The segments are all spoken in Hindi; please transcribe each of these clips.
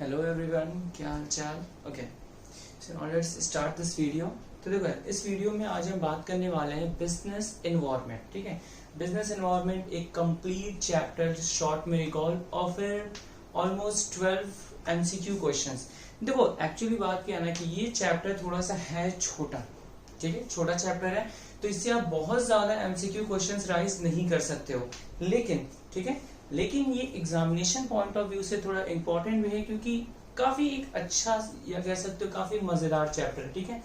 हेलो एवरीवन, क्या हाल चाल। Okay, so let's start this video. तो देखो इस वीडियो में आज हम बात करने वाले हैं बिजनेस एनवायरनमेंट। ठीक है, बिजनेस एनवायरनमेंट एक कंप्लीट चैप्टर शॉर्ट में रिकॉल और फिर ऑलमोस्ट 12 एमसीक्यू क्वेश्चंस। देखो एक्चुअली बात क्या है ना कि ये चैप्टर थोड़ा सा है छोटा, ठीक है, छोटा चैप्टर है, तो इससे आप बहुत ज्यादा एमसीक्यू क्वेश्चंस राइज नहीं कर सकते हो। लेकिन ठीक है, लेकिन ये एग्जामिनेशन पॉइंट ऑफ व्यू से थोड़ा इंपॉर्टेंट भी है क्योंकि काफी एक अच्छा या कह सकते हो काफी मजेदार चैप्टर है। ठीक है,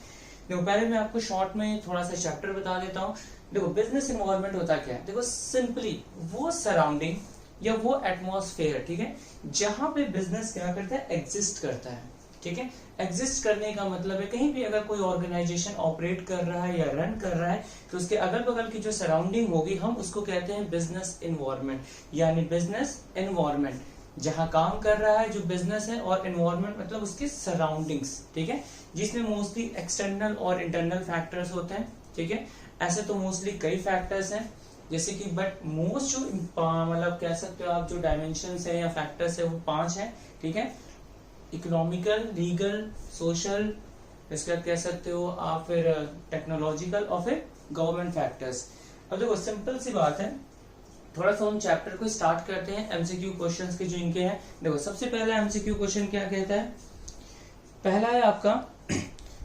देखो पहले मैं आपको शॉर्ट में थोड़ा सा चैप्टर बता देता हूँ। देखो बिजनेस एनवायरनमेंट होता क्या है, देखो सिंपली वो सराउंडिंग या वो एटमॉस्फेयर, ठीक है, जहां पे बिजनेस क्या करता है, एग्जिस्ट करता है। ठीक है, एग्जिस्ट करने का मतलब है कहीं भी अगर कोई ऑर्गेनाइजेशन ऑपरेट कर रहा है या रन कर रहा है तो उसके अगल बगल की जो सराउंडिंग होगी हम उसको कहते हैं बिजनेस एनवायरनमेंट, यानी बिजनेस एनवायरनमेंट जहां काम कर रहा है जो बिजनेस है, और एनवायरनमेंट मतलब उसकी सराउंडिंग्स। ठीक है, जिसमें मोस्टली एक्सटर्नल और इंटरनल फैक्टर्स होते हैं। ठीक है, ऐसे तो मोस्टली कई फैक्टर्स हैं जैसे कि, बट मोस्ट जो मतलब कह सकते हो आप जो डायमेंशंस है या फैक्टर्स है वो 5 है। ठीक है, इकोनॉमिकल, लीगल, सोशल, इसका कह सकते हो आप फिर टेक्नोलॉजिकल और फिर गवर्नमेंट फैक्टर्स। अब देखो सिंपल सी बात है, थोड़ा सा हम चैप्टर को स्टार्ट करते हैं एमसीक्यू क्वेश्चंस के जो इनके हैं। देखो सबसे पहला एमसीक्यू क्वेश्चन क्या कहता है, पहला है आपका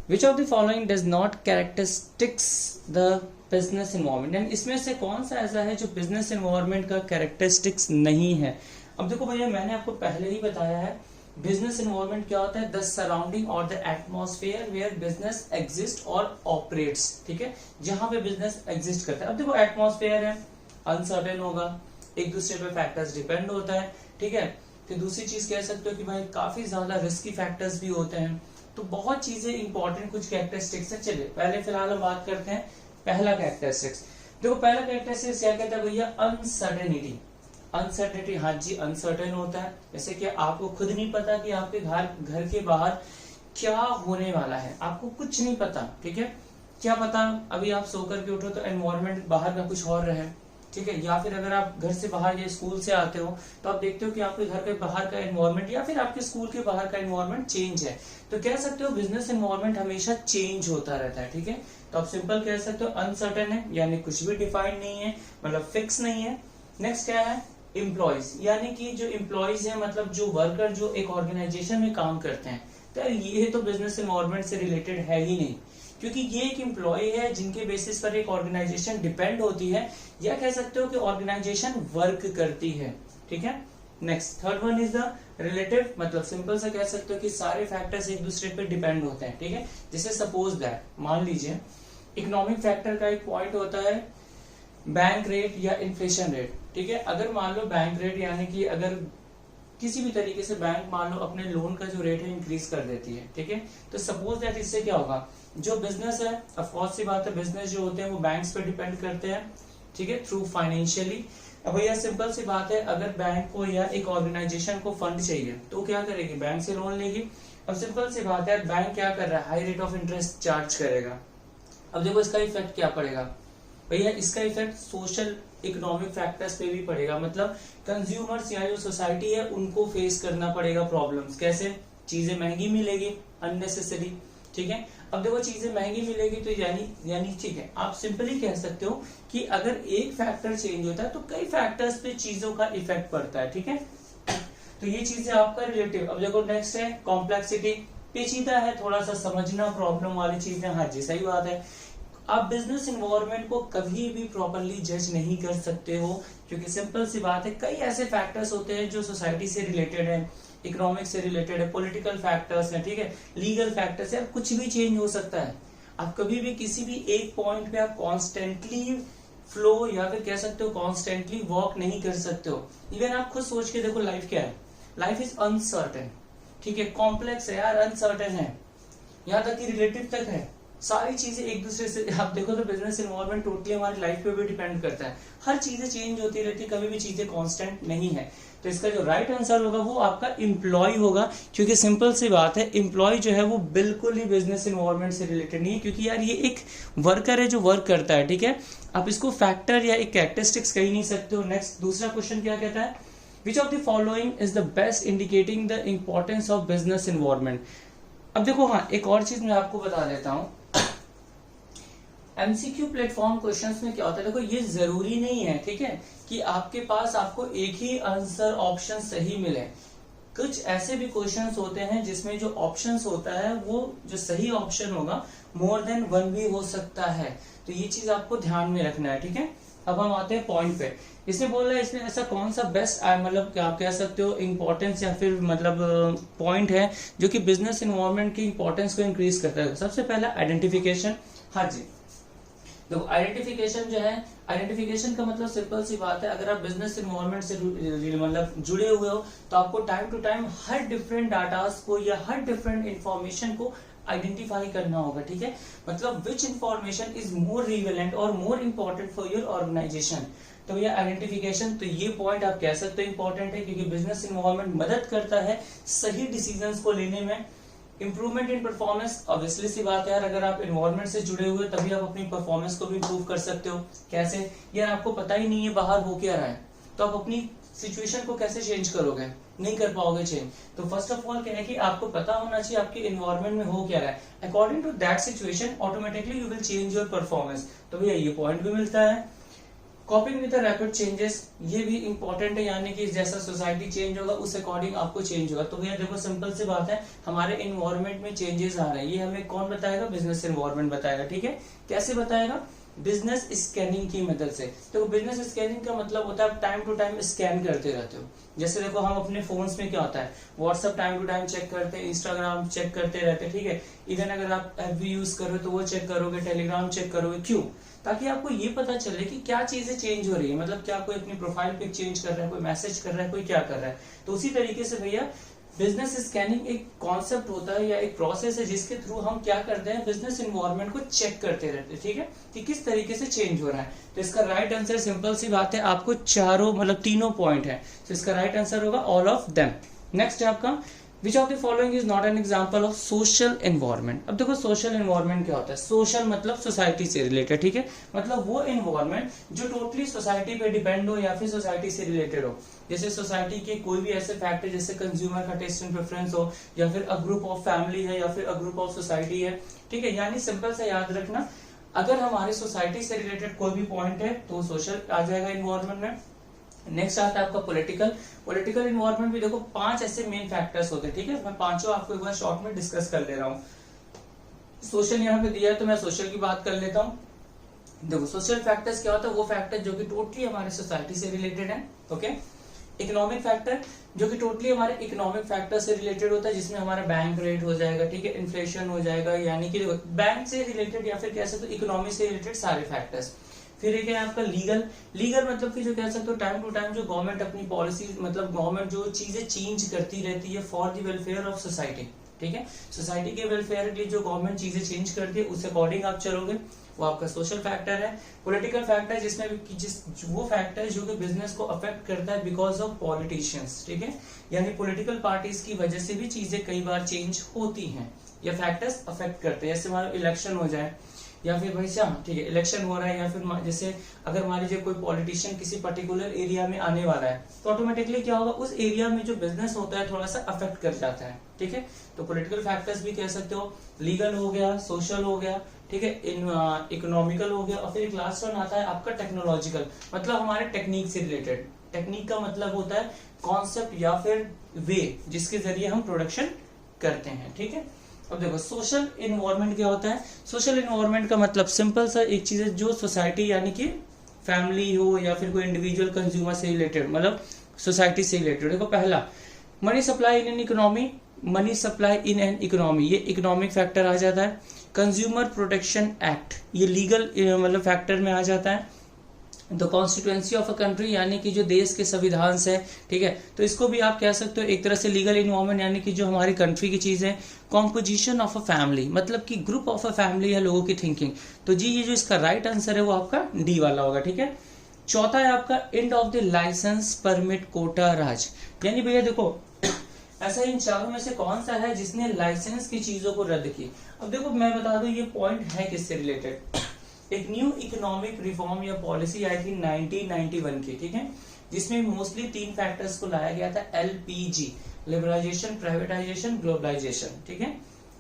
which of the following does not characteristics the business environment, यानी इसमें से कौन सा ऐसा है जो बिजनेस एनवायरनमेंट का कैरेक्टरिस्टिक्स नहीं है। अब देखो भैया मैंने आपको पहले ही बताया है बिजनेस एनवायरनमेंट क्या होता है, द सराउंडिंग और the atmosphere where business exist और ऑपरेट्स। ठीक है, जहां पे बिजनेस एग्जिस्ट करता है। अब देखो एटमॉस्फेयर है, अनसर्टेन होगा, एक दूसरे पे फैक्टर्स डिपेंड होता है। ठीक है, तो दूसरी चीज कह सकते हो कि भाई काफी ज्यादा रिस्की फैक्टर्स भी होते हैं, तो बहुत चीजें इंपॉर्टेंट कुछ कैरेक्टरिस्टिक्स है। चलिए पहले फिलहाल हम बात करते हैं पहला कैरेक्टरिस्टिक्स। देखो पहला कैरेक्टरिस्टिक्स क्या कहता है भैया, अनसर्टेनिटी। अनसर्टेनिटी, हाँ जी, अनसर्टेन होता है, जैसे कि आपको खुद नहीं पता कि आपके घर के बाहर क्या होने वाला है, आपको कुछ नहीं पता। ठीक है, क्या पता अभी आप सोकर के उठो तो एनवायरनमेंट बाहर का कुछ और रहे। ठीक है, या फिर अगर आप घर से बाहर या स्कूल से आते हो तो आप देखते हो कि आपके घर के बाहर का एनवायरनमेंट या फिर आपके स्कूल के बाहर का एनवायरनमेंट चेंज है, तो कह सकते हो बिजनेस एनवायरनमेंट हमेशा चेंज होता रहता है। ठीक है, तो आप सिंपल कह सकते हो अनसर्टेन है, यानी कुछ भी डिफाइंड नहीं है, मतलब फिक्स नहीं है। नेक्स्ट क्या है, एम्प्लॉयज, यानी कि जो एम्प्लॉयज है मतलब जो वर्कर जो एक ऑर्गेनाइजेशन में काम करते हैं, तो ये तो बिजनेस एनवायरनमेंट से रिलेटेड है ही नहीं, क्योंकि ये एक एम्प्लॉय है जिनके बेसिस पर एक ऑर्गेनाइजेशन डिपेंड होती है, या कह सकते हो कि ऑर्गेनाइजेशन वर्क करती है। ठीक है, next third one is the relative, मतलब सिंपल से कह सकते हो कि सारे फैक्टर्स एक दूसरे पे डिपेंड होते हैं। ठीक है, जैसे सपोज दैट मान लीजिए इकोनॉमिक फैक्टर का एक पॉइंट होता है बैंक रेट या इन्फ्लेशन रेट। ठीक है, अगर मान लो बैंक रेट यानी कि अगर किसी भी तरीके से बैंक मान लो अपने लोन का जो रेट है इंक्रीज कर देती है, ठीक है, तो सपोज दैट इससे क्या होगा, जो बिजनेस है, ऑफ कोर्स सी बात है, बिजनेस जो होते हैं वो बैंक्स पे डिपेंड करते हैं। ठीक है, थ्रू फाइनेंशियली। अब भैया सिंपल सी बात है, अगर बैंक को या एक ऑर्गेनाइजेशन को फंड चाहिए तो क्या करेगी, बैंक से लोन लेगी। अब सिंपल सी बात है, बैंक क्या कर रहा है, high rate of interest charge करेगा। अब देखो इसका इफेक्ट क्या पड़ेगा भैया, इसका इफेक्ट सोशल इकोनॉमिक फैक्टर्स पे भी पड़ेगा, मतलब कंज्यूमर्स या जो सोसाइटी है उनको फेस करना पड़ेगा प्रॉब्लम्स। कैसे, चीजें महंगी मिलेगी अननेसेसरी। ठीक है, अब देखो चीजें महंगी मिलेगी तो यानी ठीक है, आप सिंपली कह सकते हो कि अगर एक फैक्टर चेंज होता है तो कई फैक्टर्स पे चीजों का इफेक्ट पड़ता है। ठीक है, तो ये चीजें आपका रिलेटिव। अब देखो नेक्स्ट है कॉम्प्लेक्सिटी, पेचीदा है, थोड़ा सा समझना प्रॉब्लम वाली चीजें। हाँ जी सही बात है, आप बिजनेस एनवायरनमेंट को कभी भी प्रॉपर्ली जज नहीं कर सकते हो, क्योंकि सिंपल सी बात है कई ऐसे फैक्टर्स होते हैं जो सोसाइटी से रिलेटेड है, इकोनॉमिक से रिलेटेड है, पॉलिटिकल फैक्टर्स है, ठीक है, लीगल फैक्टर्स है, कुछ भी चेंज हो सकता है। आप कभी भी किसी भी एक पॉइंट पे आप कॉन्स्टेंटली फ्लो या फिर कह सकते हो कॉन्स्टेंटली वॉक नहीं कर सकते हो। इवन आप खुद सोच के देखो लाइफ क्या है, लाइफ इज अनसर्टेन। ठीक है, कॉम्प्लेक्स है यार, अनसर्टेन है, यहाँ तक कि रिलेटिव तक है, सारी चीजें एक दूसरे से। आप देखो तो बिजनेस एनवायरनमेंट टोटली हमारी लाइफ पे भी डिपेंड करता है, हर चीजें चेंज होती रहती है, कभी भी चीजें कांस्टेंट नहीं है। तो इसका जो राइट आंसर होगा वो आपका एम्प्लॉय होगा, क्योंकि सिंपल सी बात है एम्प्लॉय जो है वो बिल्कुल ही बिजनेस एनवायरनमेंट से रिलेटेड नहीं है, क्योंकि यार ये एक वर्कर है जो वर्क करता है। ठीक है, आप इसको फैक्टर या एक कैरेक्टरिस्टिक्स कह ही नहीं सकते हो। नेक्स्ट दूसरा क्वेश्चन क्या कहता है, which of the following is the best indicating the importance of business environment. अब देखो हाँ, एक और चीज मैं आपको बता देता हूँ, एमसीक्यू प्लेटफॉर्म क्वेश्चंस में क्या होता है, देखो ये जरूरी नहीं है, ठीक है, कि आपके पास आपको एक ही आंसर ऑप्शन सही मिले। कुछ ऐसे भी क्वेश्चंस होते हैं जिसमें जो ऑप्शंस होता है वो जो सही ऑप्शन होगा मोर देन वन भी हो सकता है, तो ये चीज आपको ध्यान में रखना है, ठीक है। अब हम आते हैं पॉइंट पे। इसने बोला है इसमें ऐसा कौन सा बेस्ट मतलब क्या आप कह सकते हो इंपॉर्टेंस या फिर मतलब पॉइंट है जो कि बिजनेस इन्वायरमेंट की इंपॉर्टेंस को इंक्रीज करता है। सबसे पहला आइडेंटिफिकेशन। हाँ जी, देखो आइडेंटिफिकेशन जो है, आइडेंटिफिकेशन का मतलब सिंपल सी बात है, अगर आप बिजनेस इन्वायरमेंट से मतलब जुड़े हुए हो तो आपको टाइम टू टाइम हर डिफरेंट डाटास को या हर डिफरेंट इंफॉर्मेशन को आइडेंटिफाई करना होगा, ठीक है। मतलब which information is more relevant और more important for your organisation, तो ये आइडेंटिफिकेशन, तो ये पॉइंट आप कह सकते हो इंपॉर्टेंट है, क्योंकि बिजनेस इन्वायरमेंट मदद करता है सही डिसीजंस को लेने में। इंप्रूवमेंट इन परफॉर्मेंस, ऑब्वियसली सी बात है यार, अगर आप इन्वायरमेंट से जुड़े हुए तभी आप अपनी परफॉर्मेंस को भी इंप्रूव कर सकते हो। कैसे यार, आपको पता ही नहीं है बाहर हो क्या रहा है, तो आप अपनी सिचुएशन को कैसे चेंज करोगे, नहीं कर पाओगे चेंज। तो फर्स्ट ऑफ ऑल क्या है कि आपको पता होना चाहिए आपके इन्वायरमेंट में हो क्या रहा है, according to that situation automatically you will change your performance. तो भैया ये पॉइंट भी मिलता है। Coping with the rapid changes, ये भी इंपॉर्टेंट है, यानी कि जैसा सोसाइटी चेंज होगा उस अकॉर्डिंग आपको चेंज होगा। तो भैया देखो सिंपल सी बात है, हमारे इन्वायरमेंट में चेंजेस आ रहे हैं, ये हमें कौन बताएगा, बिजनेस इन्वायरमेंट बताएगा, ठीक है। कैसे बताएगा, बिजनेस स्कैनिंग की मदद से। तो बिजनेस स्कैनिंग का मतलब होता है आप टाइम टू टाइम स्कैन करते रहते हो। जैसे देखो हम अपने फोन्स में क्या होता है, WhatsApp time to time check करते हैं, इंस्टाग्राम चेक करते रहते हैं, ठीक है। इवन अगर आप एफबी यूज कर रहे हो तो वो चेक करोगे, टेलीग्राम चेक करोगे, क्यों, ताकि आपको ये पता चले कि क्या चीजें चेंज हो रही है, मतलब क्या कोई अपनी प्रोफाइल पिक चेंज कर रहा है, कोई मैसेज कर रहा है, कोई क्या कर रहा है। तो उसी तरीके से भैया बिजनेस स्कैनिंग एक कॉन्सेप्ट होता है या एक प्रोसेस है जिसके थ्रू हम क्या करते हैं, बिजनेस इन्वायरमेंट को चेक करते रहते हैं, ठीक है, कि किस तरीके से चेंज हो रहा है। तो इसका राइट आंसर सिंपल सी बात है, आपको चारों मतलब तीनों पॉइंट है, तो इसका राइट आंसर होगा ऑल ऑफ देम। नेक्स्ट है आपका, which of the following is not an example of social environment. अब देखो सोशल एनवायरमेंट क्या होता है, सोशल मतलब सोसाइटी से रिलेटेड, ठीक है, मतलब वो एनवायरमेंट जो टोटली सोसाइटी पे डिपेंड हो या फिर सोसाइटी से रिलेटेड हो। जैसे सोसाइटी के कोई भी ऐसे फैक्टर जैसे कंज्यूमर का टेस्ट एंड प्रेफरेंस हो, या फिर अ ग्रुप ऑफ फैमिली है, या फिर अ ग्रुप ऑफ सोसाइटी है, ठीक है। यानी सिंपल से याद रखना, अगर हमारी सोसाइटी से रिलेटेड कोई भी पॉइंट है तो सोशल आ जाएगा इन्वायरमेंट में। नेक्स्ट आता है आपका पॉलिटिकल। पॉलिटिकल इन्वायरमेंट भी देखो 5 ऐसे मेन फैक्टर्स होते हैं, ठीक है, मैं पांचों आपको एक बार शॉर्ट में डिस्कस कर ले रहा हूँ। सोशल यहाँ पे दिया है तो मैं सोशल की बात कर लेता हूँ। देखो सोशल फैक्टर्स क्या होता है, वो फैक्टर जो कि टोटली हमारे सोसाइटी से रिलेटेड है, ओके। इकोनॉमिक फैक्टर जो कि टोटली हमारे इकोनॉमिक फैक्टर से रिलेटेड होता है, जिसमें हमारा बैंक रेट हो जाएगा, ठीक है, इन्फ्लेशन हो जाएगा, यानी कि बैंक से रिलेटेड या फिर कह सकते हो इकोनॉमी से रिलेटेड सारे फैक्टर्स। फिर एक है आपका लीगल। लीगल मतलब कि जो कह सकते हो टाइम टू टाइम जो गवर्नमेंट अपनी पॉलिसी मतलब गवर्नमेंट जो चीजें चेंज करती रहती है for the welfare of society, ठीक है, सोसाइटी के वेलफेयर के लिए जो गवर्नमेंट चीजें चेंज करती है उस अकॉर्डिंग आप चलोगे, वो आपका सोशल फैक्टर है। पॉलिटिकल फैक्टर जिसमें वो फैक्टर जो कि बिजनेस को अफेक्ट करता है बिकॉज ऑफ पॉलिटिशियंस, ठीक है, यानी पॉलिटिकल पार्टीज की वजह से भी चीजें कई बार चेंज होती हैं या फैक्टर्स अफेक्ट करते हैं। जैसे हमारा इलेक्शन हो जाए या फिर भाई ठीक है इलेक्शन हो रहा है, या फिर जैसे अगर मान लीजिए कोई पॉलिटिशियन किसी पर्टिकुलर एरिया में आने वाला है तो ऑटोमेटिकली क्या होगा, उस एरिया में जो बिजनेस होता है थोड़ा सा अफेक्ट कर जाता है, ठीक है। तो पॉलिटिकल फैक्टर्स भी कह सकते हो, लीगल हो गया, सोशल हो गया, ठीक है, इकोनॉमिकल हो गया, और फिर एक लास्ट वन आता है आपका टेक्नोलॉजिकल, मतलब हमारे टेक्निक से रिलेटेड। टेक्निक का मतलब होता है कॉन्सेप्ट या फिर वे जिसके जरिए हम प्रोडक्शन करते हैं, ठीक है। अब देखो सोशल इन्वायरमेंट क्या होता है, सोशल इन्वायरमेंट का मतलब सिंपल सा एक चीज है जो सोसाइटी यानी कि फैमिली हो या फिर कोई इंडिविजुअल कंज्यूमर से रिलेटेड मतलब सोसाइटी से रिलेटेड। देखो पहला money supply in an economy, money supply in an economy ये इकोनॉमिक फैक्टर आ जाता है। कंज्यूमर प्रोटेक्शन एक्ट ये लीगल मतलब फैक्टर में आ जाता है। The constituency of a country यानी कि जो देश के संविधान से, ठीक है, तो इसको भी आप कह सकते हो एक तरह से लीगल इन्वायरमेंट यानी कि जो हमारी कंट्री की चीज है। कॉम्पोजिशन ऑफ अ फैमिली मतलब कि ग्रुप ऑफ अ फैमिली है लोगों की थिंकिंग, तो जी ये जो इसका राइट आंसर है वो आपका डी वाला होगा, ठीक है। चौथा है आपका end of the licence permit quota Raj, यानी भैया देखो ऐसा इन चारों में से कौन सा है जिसने लाइसेंस की चीजों को रद्द की। अब देखो मैं बता दूं ये पॉइंट है किससे रिलेटेड, एक न्यू इकोनॉमिक रिफॉर्म या पॉलिसी आई थी 1991 की, ठीक है, जिसमें मोस्टली 3 फैक्टर्स को लाया गया था, LPG, लिबरलाइजेशन, प्राइवेटाइजेशन, ग्लोबलाइजेशन। ठीक है,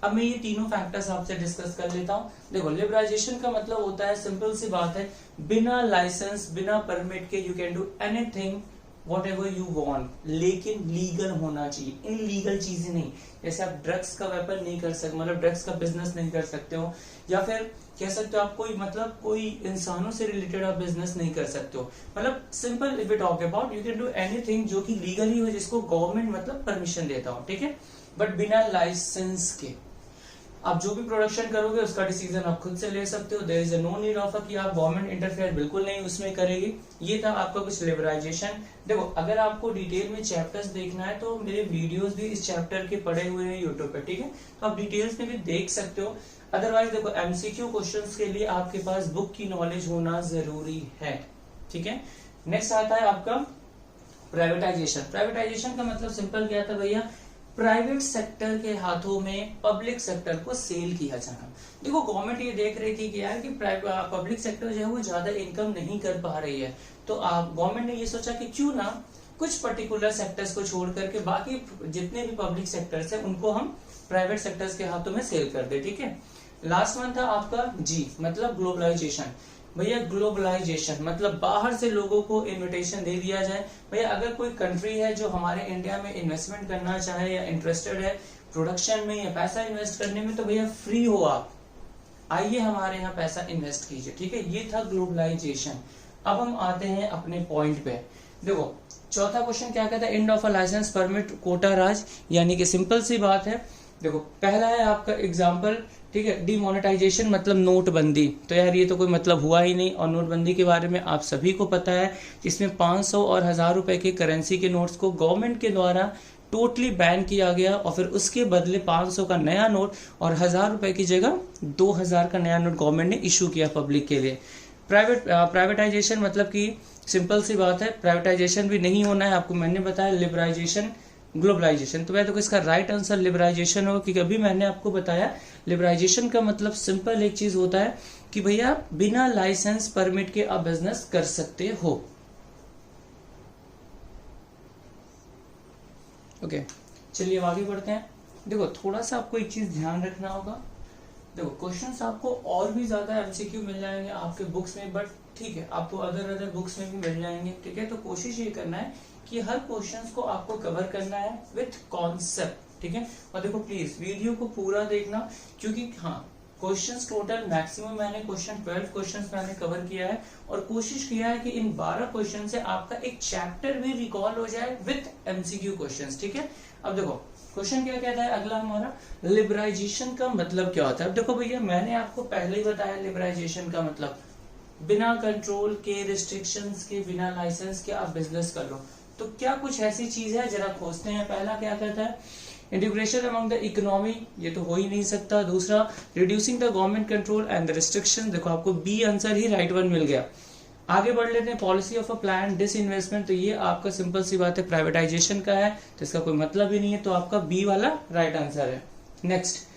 अब मैं ये तीनों फैक्टर्स आपसे डिस्कस कर लेता हूँ। देखो, लिबरलाइजेशन का मतलब होता है, सिंपल सी बात है, बिना लाइसेंस, बिना परमिट के you can do anything what ever you want, लेकिन लीगल होना चाहिए, इनलीगल चीजें नहीं। जैसे आप ड्रग्स का वेपन नहीं कर सकते, मतलब ड्रग्स का बिजनेस नहीं कर सकते हो, या फिर कह सकते हो आप कोई इंसानों से रिलेटेड आप बिजनेस नहीं कर सकते हो। मतलब simple if you talk about, you can do anything जो कि लीगली हो, जिसको गवर्नमेंट मतलब परमिशन देता हो। ठीक है, बट बिना लाइसेंस के आप जो भी प्रोडक्शन करोगे उसका डिसीजन आप खुद से ले सकते हो। There is no need of कि आप गवर्नमेंट इंटरफेयर बिल्कुल नहीं उसमें करेगी। ये था आपका कुछ लिबरलाइजेशन। देखो, अगर आपको डिटेल में चैप्टर्स देखना है तो मेरे वीडियोस भी इस चैप्टर के पड़े हुए हैं यूट्यूब पे। ठीक है, तो आप डिटेल्स में भी देख सकते हो। अदरवाइज देखो, एमसीक्यू क्वेश्चंस के लिए आपके पास बुक की नॉलेज होना जरूरी है। ठीक है, नेक्स्ट आता है आपका प्राइवेटाइजेशन। प्राइवेटाइजेशन का मतलब सिंपल क्या था भैया, प्राइवेट सेक्टर के हाथों में पब्लिक सेक्टर को सेल किया जाना। देखो, गवर्नमेंट ये देख रही थी कि यार कि पब्लिक सेक्टर जो है वो ज्यादा इनकम नहीं कर पा रही है, तो गवर्नमेंट ने ये सोचा कि क्यों ना कुछ पर्टिकुलर सेक्टर्स को छोड़ करके बाकी जितने भी पब्लिक सेक्टर्स है उनको हम प्राइवेट सेक्टर्स के हाथों में सेल कर दे। ठीक है, लास्ट वन था आपका जी, मतलब ग्लोबलाइजेशन। भैया ग्लोबलाइजेशन मतलब बाहर से लोगों को इनविटेशन दे दिया जाए। भैया अगर कोई कंट्री है जो हमारे इंडिया में इन्वेस्टमेंट करना चाहे या इंटरेस्टेड है प्रोडक्शन में या पैसा इन्वेस्ट करने में, तो भैया फ्री हो, आप आइए हमारे यहाँ पैसा इन्वेस्ट कीजिए। ठीक है, ये था ग्लोबलाइजेशन। अब हम आते हैं अपने पॉइंट पे। देखो, चौथा क्वेश्चन क्या कहता है, end of a licence permit quota Raj, यानी कि सिंपल सी बात है। देखो, पहला है आपका एग्जाम्पल, ठीक है, डिमोनेटाइजेशन मतलब नोटबंदी। तो यार ये तो कोई मतलब हुआ ही नहीं, और नोटबंदी के बारे में आप सभी को पता है, इसमें 500 और 1000 रुपए के करेंसी के नोट्स को गवर्नमेंट के द्वारा टोटली बैन किया गया, और फिर उसके बदले 500 का नया नोट और 1000 रुपए की जगह 2000 का नया नोट गवर्नमेंट ने इशू किया पब्लिक के लिए। प्राइवेटाइजेशन मतलब कि सिंपल सी बात है, प्राइवेटाइजेशन भी नहीं होना है आपको, मैंने बताया लिबराइजेशन, ग्लोबलाइजेशन। तो वैसे तो इसका राइट आंसर लिबराइजेशन होगा, क्योंकि अभी मैंने आपको बताया लिबराइजेशन का मतलब सिंपल एक चीज होता है कि भैया बिना लाइसेंस परमिट के आप बिजनेस कर सकते हो। ओके, चलिए अब आगे बढ़ते हैं। देखो, थोड़ा सा आपको एक चीज ध्यान रखना होगा। देखो, क्वेश्चंस आपको और भी ज्यादा एमसीक्यू मिल जाएंगे आपके बुक्स में, बट ठीक है, आपको अदर बुक्स में भी मिल जाएंगे। ठीक है, तो कोशिश ये करना है कि हर क्वेश्चंस को आपको कवर करना है विथ कॉन्सेप्ट। ठीक है, और देखो प्लीज वीडियो को पूरा देखना, क्योंकि हाँ, क्वेश्चंस टोटल मैक्सिमम मैंने 12 क्वेश्चंस मैंने कवर किया है, और कोशिश किया है कि इन 12 क्वेश्चन से आपका एक चैप्टर भी रिकॉल हो जाए विथ एमसीक्यू क्वेश्चंस। ठीक है, अब देखो क्वेश्चन क्या कहता है अगला हमारा, लिबराइजेशन का मतलब क्या होता है। अब देखो भैया, मैंने आपको पहले ही बताया लिबराइजेशन का मतलब बिना कंट्रोल के, रिस्ट्रिक्शंस के, बिना लाइसेंस के आप बिजनेस कर लो। तो क्या कुछ ऐसी चीज है, जरा खोजते हैं। पहला क्या कहता है, इंटीग्रेशन अमंग द इकोनॉमी, ये तो हो ही नहीं सकता। दूसरा, reducing the government control and the restriction, देखो आपको बी आंसर ही राइट वन मिल गया। आगे बढ़ लेते हैं, policy of a plan disinvestment, तो ये आपका सिंपल सी बात है प्राइवेटाइजेशन का है, तो इसका कोई मतलब ही नहीं है, तो आपका बी वाला राइट आंसर है। Next,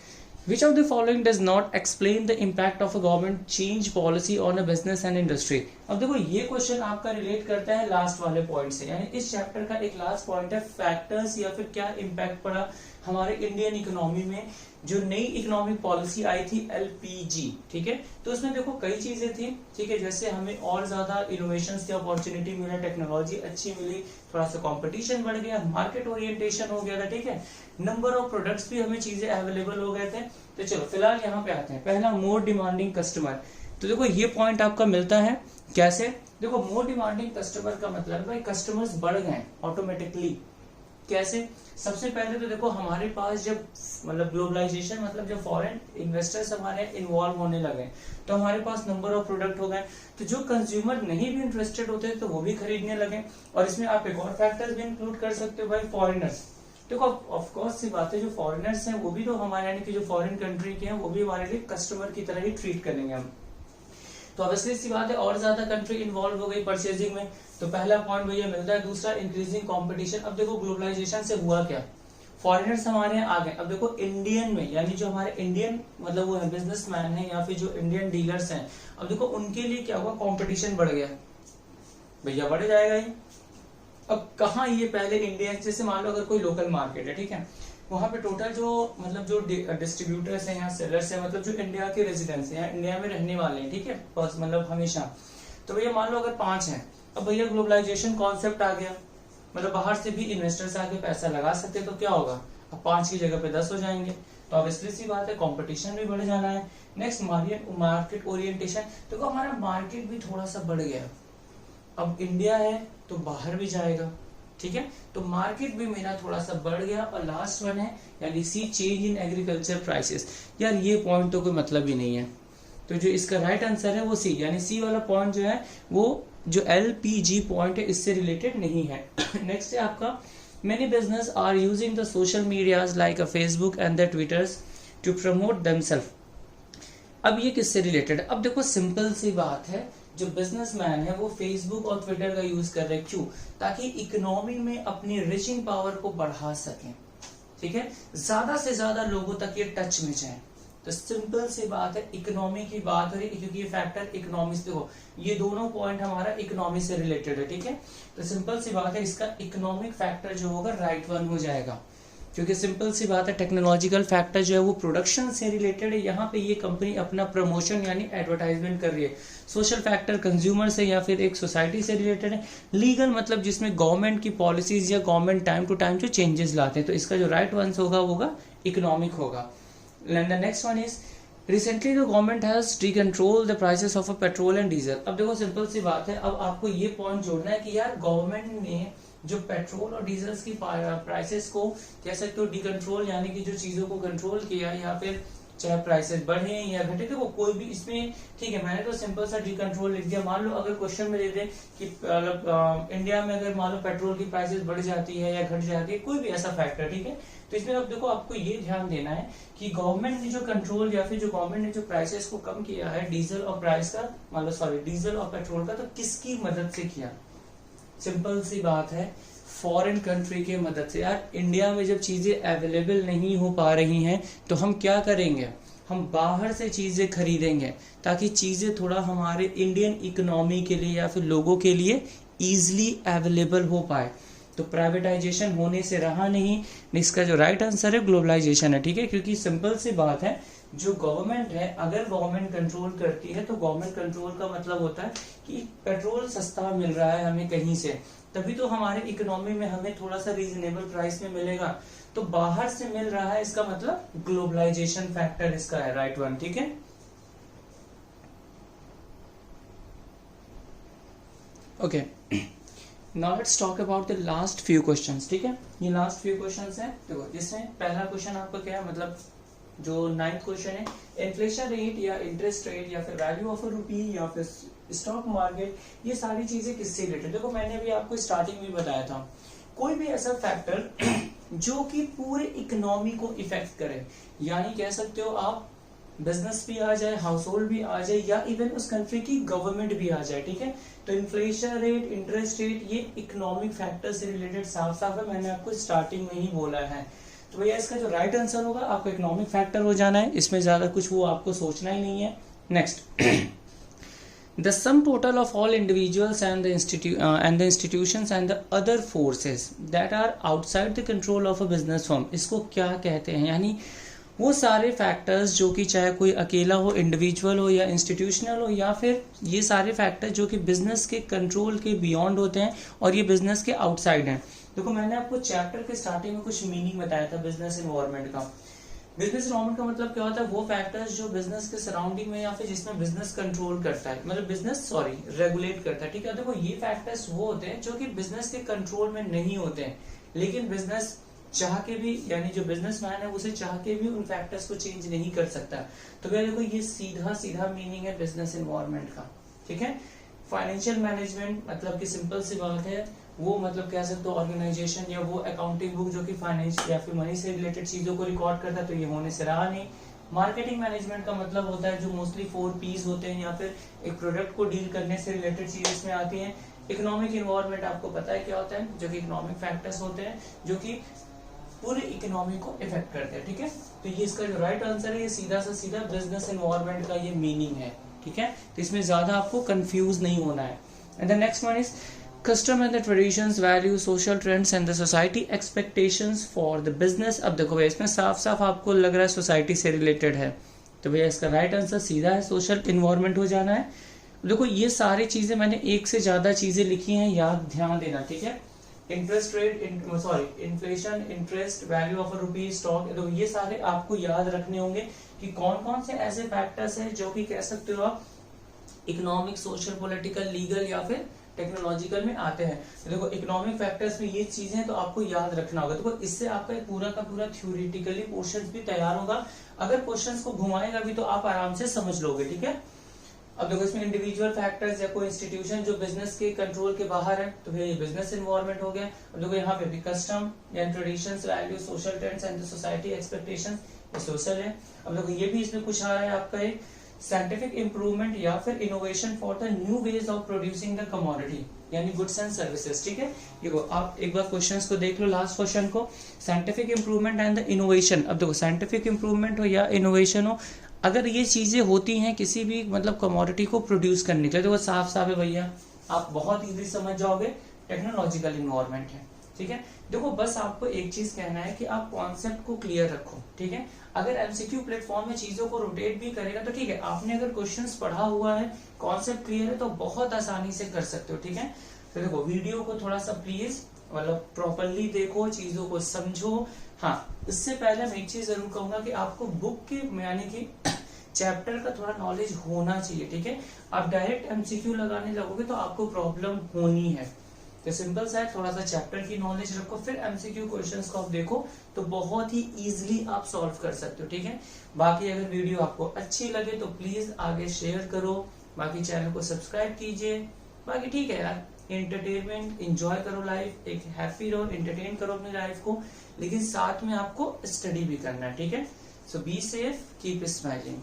which of the following does not explain the impact of a government change policy on a business and industry। अब देखो, ये क्वेश्चन आपका रिलेट करता है लास्ट वाले पॉइंट से, यानी इस चैप्टर का एक लास्ट पॉइंट है, फैक्टर्स या फिर क्या इम्पैक्ट पड़ा हमारे इंडियन इकोनॉमी में जो नई इकोनॉमिक पॉलिसी आई थी एलपीजी। ठीक है, तो उसमें देखो कई चीजें थी। ठीक है, जैसे हमें और ज्यादा इनोवेशंस की अपॉर्चुनिटी मिला, टेक्नोलॉजी अच्छी मिली, थोड़ा सा कंपटीशन बढ़ गया, मार्केट ओरिएंटेशन हो गया था। ठीक है, नंबर ऑफ प्रोडक्ट्स भी हमें चीजें अवेलेबल हो गए थे। तो चलो फिलहाल यहाँ पे आते हैं। पहला, मोर डिमांडिंग कस्टमर। तो देखो ये पॉइंट आपका मिलता है कैसे, देखो मोर डिमांडिंग कस्टमर का मतलब भाई कस्टमर्स बढ़ गए ऑटोमेटिकली। कैसे, सबसे पहले तो देखो हमारे पास जब मतलब ग्लोबलाइजेशन मतलब जब फॉरेन इन्वेस्टर्स हमारे इन्वॉल्व होने लगे, तो हमारे पास नंबर ऑफ प्रोडक्ट हो गए, तो जो कंज्यूमर नहीं भी इंटरेस्टेड होते तो वो भी खरीदने लगे। और इसमें आप एक और फैक्टर्स भी इंक्लूड कर सकते हो भाई, फॉरेनर्स। देखो ऑफ कोर्स सी बात है, जो फॉरेनर्स हैं वो भी तो हमारे यानी कि जो फॉरेन कंट्री के हैं वो भी हमारे लिए कस्टमर की तरह ही ट्रीट करेंगे हम। तो ऑब्वियसली सी बात है, और ज्यादा कंट्री इन्वॉल्व हो गई परचेजिंग में, तो पहला पॉइंट भैया मिलता है। दूसरा, इंक्रीजिंग कंपटीशन। अब देखो ग्लोबलाइजेशन से हुआ क्या, फॉरेनर्स हमारे यहाँ आ गए। अब देखो इंडियन में, यानी जो हमारे इंडियन मतलब वो है बिजनेसमैन है या फिर जो इंडियन डीलर्स हैं, अब देखो उनके लिए क्या हुआ, कंपटीशन बढ़ गया। भैया बढ़ जाएगा ही, अब कहाँ ये पहले इंडिया, जैसे मान लो अगर कोई लोकल मार्केट है, ठीक है, वहाँ पे टोटल जो मतलब जो डिस्ट्रीब्यूटर्स हैं या सेलर्स हैं, मतलब जो इंडिया के रेजिडेंट्स हैं या इंडिया में रहने वाले हैं, ठीक है, बस मतलब हमेशा, तो भैया मान लो अगर 5 हैं, अब भैया ग्लोबलाइजेशन कॉन्सेप्ट आ गया, मतलब बाहर से भी इन्वेस्टर्स आके पैसा लगा सकते हैं, तो क्या होगा, अब 5 की जगह पे 10 हो जाएंगे, तो ऑब्वियसली सी बात है कंपटीशन भी बढ़ जाना है। नेक्स्ट मार्केट ओरिएंटेशन, देखो हमारा मार्केट भी थोड़ा सा बढ़ गया, अब इंडिया है तो बाहर भी जाएगा, ठीक है, तो मार्केट भी मेरा थोड़ा सा बढ़ गया। और लास्ट वन है यानी सी, चेंज इन एग्रीकल्चर प्राइसेस। यार ये पॉइंट तो कोई मतलब ही नहीं है, तो जो इसका राइट आंसर है वो सी, यानी सी वाला पॉइंट जो है वो जो LPG पॉइंट है इससे रिलेटेड नहीं है। नेक्स्ट है आपका, many business are using the social medias like a Facebook and the Twitters to promote themselves. अब ये किससे रिलेटेड है, अब देखो सिंपल सी बात है, जो बिजनेसमैन है वो फेसबुक और ट्विटर का यूज कर रहे हैं, क्यों, ताकि इकोनॉमी में अपनी रिचिंग पावर को बढ़ा सकें, ठीक है, ज्यादा से ज्यादा लोगों तक ये टच में जाए। तो सिंपल सी बात है, इकोनॉमी की बात हो रही है क्योंकि ये फैक्टर इकोनॉमी से हो, ये दोनों पॉइंट हमारा इकोनॉमी से रिलेटेड है, ठीक है, तो सिंपल सी बात है, इसका इकोनॉमिक फैक्टर जो होगा राइट वन हो जाएगा, क्योंकि सिंपल सी बात है टेक्नोलॉजिकल फैक्टर जो है वो प्रोडक्शन से रिलेटेड है, यहाँ पे ये कंपनी अपना प्रमोशन यानी एडवर्टाइजमेंट कर रही है। सोशल फैक्टर कंज्यूमर से या फिर एक सोसाइटी से रिलेटेड है। लीगल मतलब जिसमें गवर्नमेंट की पॉलिसीज या गवर्नमेंट टाइम टू टाइम जो चेंजेस लाते हैं, तो इसका जो राइट वन होगा इकोनॉमिक होगा। And the next one is recently the government has decontrolled the prices of a petrol and diesel। अब देखो सिंपल सी बात है, अब आपको ये पॉइंट जोड़ना है कि यार गवर्नमेंट ने जो पेट्रोल और डीजल की प्राइसेस को कह सकते हो डिकंट्रोल, यानी कि जो चीजों को कंट्रोल किया, या फिर चाहे प्राइसेस बढ़े या घटे, देखो कोई भी इसमें, ठीक है, मैंने तो सिंपल सा डिकंट्रोल लिख दिया। मान लो अगर क्वेश्चन में दे दे कि इंडिया में अगर मान लो पेट्रोल की प्राइसेस बढ़ जाती है या घट जाती है, कोई भी ऐसा फैक्टर, ठीक है, तो इसमें अब देखो आपको ये ध्यान देना है कि गवर्नमेंट ने जो कंट्रोल या फिर जो गवर्नमेंट ने जो प्राइसेस को कम किया है डीजल और प्राइस का, मान लो सॉरी डीजल और पेट्रोल का, तो किसकी मदद से किया, सिंपल सी बात है फॉरेन कंट्री के मदद से। यार इंडिया में जब चीजें अवेलेबल नहीं हो पा रही हैं तो हम क्या करेंगे, हम बाहर से चीजें खरीदेंगे ताकि चीजें थोड़ा हमारे इंडियन इकोनॉमी के लिए या फिर लोगों के लिए इजीली अवेलेबल हो पाए। तो प्राइवेटाइजेशन होने से रहा नहीं, इसका जो राइट आंसर है ग्लोबलाइजेशन है, ठीक है, क्योंकि सिंपल सी बात है जो गवर्नमेंट है, अगर गवर्नमेंट कंट्रोल करती है तो गवर्नमेंट कंट्रोल का मतलब होता है कि पेट्रोल सस्ता मिल रहा है हमें कहीं से, तभी तो हमारे इकोनॉमी में हमें थोड़ा सा रीजनेबल प्राइस में मिलेगा। तो बाहर से मिल रहा है, इसका मतलब ग्लोबलाइजेशन फैक्टर इसका है राइट वन, ठीक है। Okay, now let's talk about the last few questions, ठीक है, ये लास्ट फ्यू क्वेश्चंस हैं। देखो जिसमें पहला क्वेश्चन आपका क्या है, मतलब जो 9th क्वेश्चन है, इन्फ्लेशन रेट या इंटरेस्ट रेट या फिर वैल्यू ऑफ अ रुपी या फिर स्टॉक मार्केट, ये सारी चीजें किससे रिलेटेड। देखो मैंने भी आपको स्टार्टिंग में बताया था, कोई भी ऐसा फैक्टर जो कि पूरे इकोनॉमी को इफेक्ट करे, यानी कह सकते हो आप बिजनेस भी आ जाए, हाउस होल्ड भी आ जाए, या इवन उस कंट्री की गवर्नमेंट भी आ जाए, ठीक है, तो इन्फ्लेशन रेट, इंटरेस्ट रेट, ये इकोनॉमिक फैक्टर से रिलेटेड साफ साफ है, मैंने आपको स्टार्टिंग में ही बोला है। तो भैया इसका जो राइट आंसर होगा आपको इकोनॉमिक फैक्टर हो जाना है, इसमें ज्यादा कुछ वो आपको सोचना ही नहीं है। Next, the sum total of all individuals and the institutions and the other forces that are outside the control of a business firm, इसको क्या कहते हैं, यानी वो सारे फैक्टर्स जो कि चाहे कोई अकेला हो, इंडिविजुअल हो या इंस्टीट्यूशनल हो, या फिर ये सारे फैक्टर जो कि बिजनेस के कंट्रोल के बियॉन्ड होते हैं और ये बिजनेस के आउटसाइड हैं। देखो मैंने आपको चैप्टर के स्टार्टिंग में कुछ मीनिंग बताया था बिजनेस एनवायरनमेंट का। बिजनेस एनवायरनमेंट का मतलब क्या होता है, वो फैक्टर्स जो बिजनेस के सराउंडिंग में या फिर जिसमें बिजनेस कंट्रोल करता है, मतलब बिजनेस रेगुलेट करता है, ठीक है। देखो ये फैक्टर्स वो होते हैं जो कि बिजनेस के कंट्रोल में नहीं होते हैं, लेकिन बिजनेस चाह के भी, यानी जो बिजनेसमैन है उसे चाह के भी उन फैक्टर्स को चेंज नहीं कर सकता। तो भैया देखो ये सीधा सीधा मीनिंग है बिजनेस एनवायरनमेंट का, ठीक है। फाइनेंशियल मैनेजमेंट मतलब कि सिंपल सी बात है, वो मतलब कह सकते हो ऑर्गेनाइजेशन या वो अकाउंटिंग बुक जो कि फाइनेंस या फिर मनी से रिलेटेड चीजों को रिकॉर्ड करता है, तो ये होने से रहा नहीं। मार्केटिंग मैनेजमेंट का मतलब होता है जो मोस्टली 4 P's होते हैं या फिर एक प्रोडक्ट को डील करने से रिलेटेड चीजें इसमें आती हैं। इकोनॉमिक इन्वायरमेंट आपको पता है क्या होता है, जो कि इकोनॉमिक फैक्टर्स होते हैं जो कि पूरे इकोनॉमी को इफेक्ट करते हैं, ठीक है। तो ये इसका जो राइट आंसर है, ये सीधा सा सीधा बिजनेस एनवायरनमेंट का ये मीनिंग है, ठीक है। तो इसमें ज्यादा आपको कंफ्यूज नहीं होना है। And the next one is custom and the traditions, value, social trends and the society expectations for the business. अब देखो भैया इसमें साफ साफ आपको लग रहा है सोसाइटी से रिलेटेड है, तो भैया इसका राइट आंसर सीधा है सोशल इन्वायरमेंट हो जाना है। देखो ये सारी चीजें मैंने एक से ज्यादा चीजें लिखी हैं, याद ध्यान देना, ठीक है। Interest rate, inflation, interest, value of rupee, stock, तो ये सारे आपको याद रखने होंगे कि कौन कौन से ऐसे फैक्टर्स हैं जो कि कह सकते हो आप इकोनॉमिक, सोशल, पॉलिटिकल, लीगल या फिर टेक्नोलॉजिकल में आते हैं। तो देखो इकोनॉमिक फैक्टर्स में ये चीजें तो आपको याद रखना होगा। देखो इससे आपका एक पूरा का पूरा थ्योरेटिकली क्वेश्चंस भी तैयार होगा, अगर क्वेश्चंस को घुमाएगा भी तो आप आराम से समझ लोगे, ठीक है। अब देखो इसमें इंडिविजुअल फैक्टर्स या कोई इंस्टीट्यूशन जो बिजनेस के कंट्रोल के बाहर है, तो ये बिजनेस इन्वायरमेंट हो गया। अब देखो यहाँ पे भी कस्टम या traditions, value, social trends and society expectations, ये सोशल है। अब देखो ये भी इसमें कुछ आ रहा है आपका एक साइंटिफिक इंप्रूवमेंट या फिर innovation for the new ways of producing the commodity, यानी गुड्स एंड सर्विसेज, ठीक है। देखो आप एक बार क्वेश्चंस को देख लो, लास्ट क्वेश्चन को, scientific improvement and the innovation. अब देखो साइंटिफिक इंप्रूवमेंट हो या इनोवेशन हो, अगर ये चीजें होती हैं किसी भी मतलब कमोडिटी को प्रोड्यूस करने के लिए, तो वो साफ साफ है भैया, आप बहुत इजीली समझ जाओगे, टेक्नोलॉजिकल इन्वायरमेंट है, ठीक है। देखो बस आपको एक चीज कहना है कि आप कॉन्सेप्ट को क्लियर रखो, ठीक है। अगर एमसीक्यू प्लेटफॉर्म में चीजों को रोटेट भी करेगा तो ठीक है, आपने अगर क्वेश्चंस पढ़ा हुआ है, कॉन्सेप्ट क्लियर है, तो बहुत आसानी से कर सकते हो, ठीक है। तो देखो वीडियो को थोड़ा सा प्लीज मतलब प्रॉपरली देखो, चीजों को समझो। हाँ, इससे पहले मैं एक चीज जरूर कहूंगा कि आपको बुक के यानी कि चैप्टर का थोड़ा नॉलेज होना चाहिए, ठीक है। आप डायरेक्ट एमसीक्यू लगाने लगोगे तो आपको प्रॉब्लम होनी है। तो सिंपल सा है, थोड़ा सा चैप्टर की नॉलेज रखो, फिर एमसीक्यू क्वेश्चंस को आप देखो तो बहुत ही इजीली आप सॉल्व कर सकते हो, ठीक है। बाकी अगर वीडियो आपको अच्छी लगे तो प्लीज आगे शेयर करो, बाकी चैनल को सब्सक्राइब कीजिए। बाकी ठीक है यार, एंटरटेनमेंट एंजॉय करो लाइफ, एक हैप्पी रहो, एंटरटेन करो अपनी लाइफ को, लेकिन साथ में आपको स्टडी भी करना है, ठीक है। सो बी सेफ, कीप स्माइलिंग।